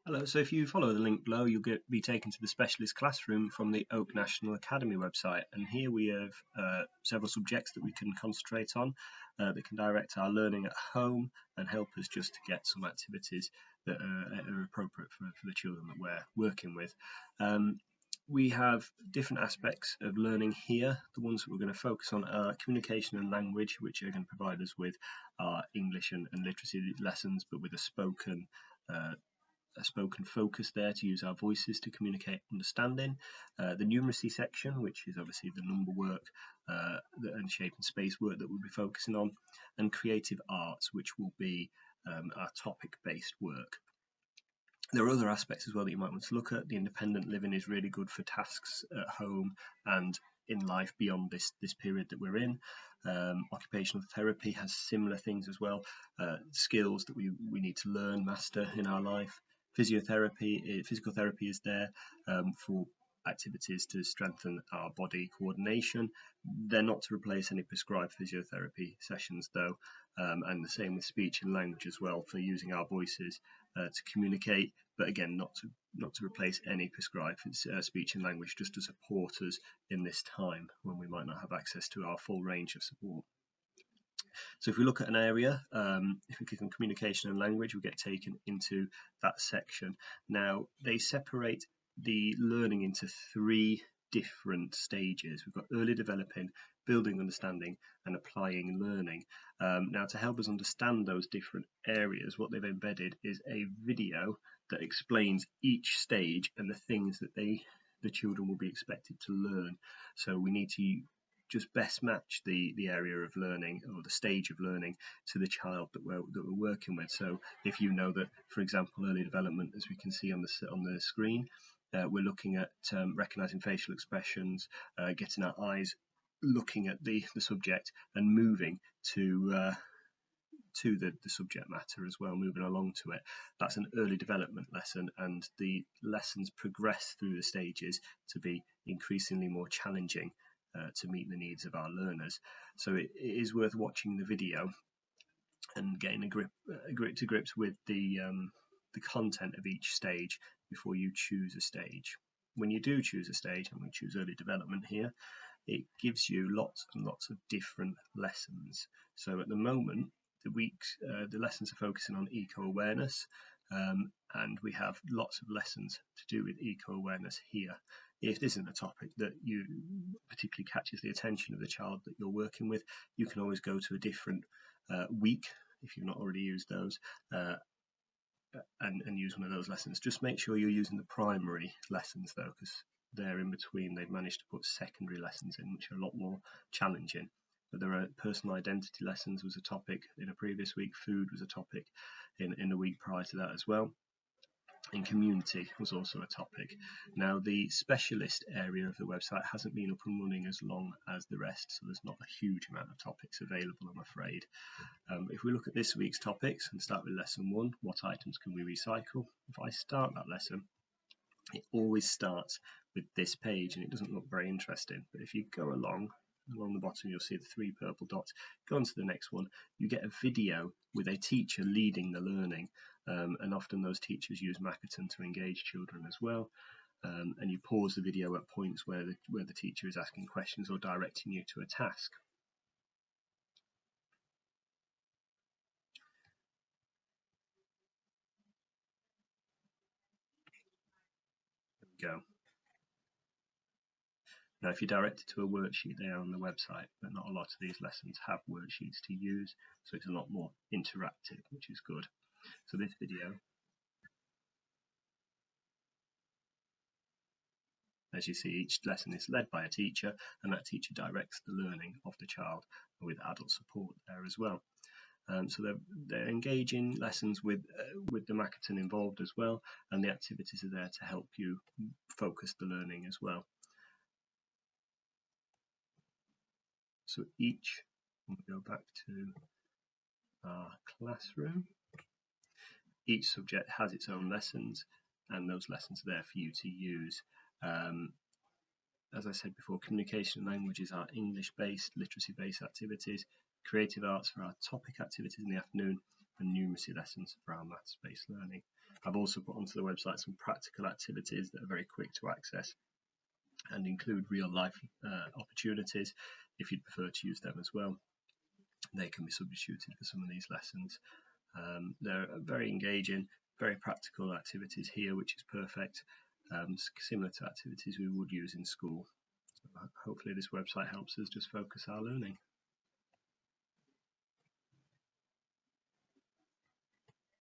Hello, so if you follow the link below, you'll be taken to the specialist classroom from the Oak National Academy website. And here we have several subjects that we can concentrate on that can direct our learning at home and help us just to get some activities that are appropriate for the children that we're working with. We have different aspects of learning here. The ones that we're going to focus on are communication and language, which are going to provide us with our English and literacy lessons, but with a spoken focus there to use our voices to communicate understanding. The numeracy section, which is obviously the number work and shape and space work that we'll be focusing on, and creative arts, which will be our topic-based work. There are other aspects as well that you might want to look at. The independent living is really good for tasks at home and in life beyond this period that we're in. Occupational therapy has similar things as well, skills that we need to learn, master in our life. Physical therapy is there for activities to strengthen our body coordination. They're not to replace any prescribed physiotherapy sessions though, and the same with speech and language as well, for using our voices to communicate, but again not to replace any prescribed speech and language, just to support us in this time when we might not have access to our full range of support. So if we look at an area, if we click on communication and language, we get taken into that section. Now, they separate the learning into three different stages. We've got early developing, building understanding, and applying learning. Now, to help us understand those different areas, what they've embedded is a video that explains each stage and the things that the children will be expected to learn. So we need to just best match the area of learning or the stage of learning to the child that we're working with. So if you know that, for example, early development, as we can see on the screen, we're looking at recognizing facial expressions, getting our eyes looking at the subject and moving to the subject matter as well, moving along to it. That's an early development lesson, and the lessons progress through the stages to be increasingly more challenging to meet the needs of our learners. So it is worth watching the video and getting to grips with the content of each stage before you choose a stage. When you do choose a stage, and we choose early development here, it gives you lots and lots of different lessons. So at the moment, the lessons are focusing on eco-awareness, and we have lots of lessons to do with eco-awareness here. If this isn't a topic that you particularly catches the attention of the child that you're working with, you can always go to a different week if you've not already used those, and use one of those lessons. Just make sure you're using the primary lessons though, because they're in between. They've managed to put secondary lessons in, which are a lot more challenging. But there are personal identity lessons was a topic in a previous week. Food was a topic in the week prior to that as well. And community was also a topic. Now, the specialist area of the website hasn't been up and running as long as the rest, so there's not a huge amount of topics available, I'm afraid. If we look at this week's topics and start with lesson 1, what items can we recycle? If I start that lesson, it always starts with this page, and it doesn't look very interesting. But if you go along the bottom, you'll see the 3 purple dots. Go on to the next one. You get a video with a teacher leading the learning, and often those teachers use Makaton to engage children as well. And you pause the video at points where the teacher is asking questions or directing you to a task. There we go. Now, if you direct it to a worksheet there on the website, but not a lot of these lessons have worksheets to use, so it's a lot more interactive, which is good. So this video, as you see, each lesson is led by a teacher, and that teacher directs the learning of the child with adult support there as well. So they're engaging lessons with the Makaton involved as well, and the activities are there to help you focus the learning as well. So we'll go back to our classroom. Each subject has its own lessons, and those lessons are there for you to use. As I said before, communication and languages are English-based, literacy-based activities, creative arts for our topic activities in the afternoon, and numeracy lessons for our maths-based learning. I've also put onto the website some practical activities that are very quick to access and include real life opportunities if you'd prefer to use them as well. They can be substituted for some of these lessons. They're very engaging, very practical activities here, which is perfect, similar to activities we would use in school. So hopefully this website helps us just focus our learning.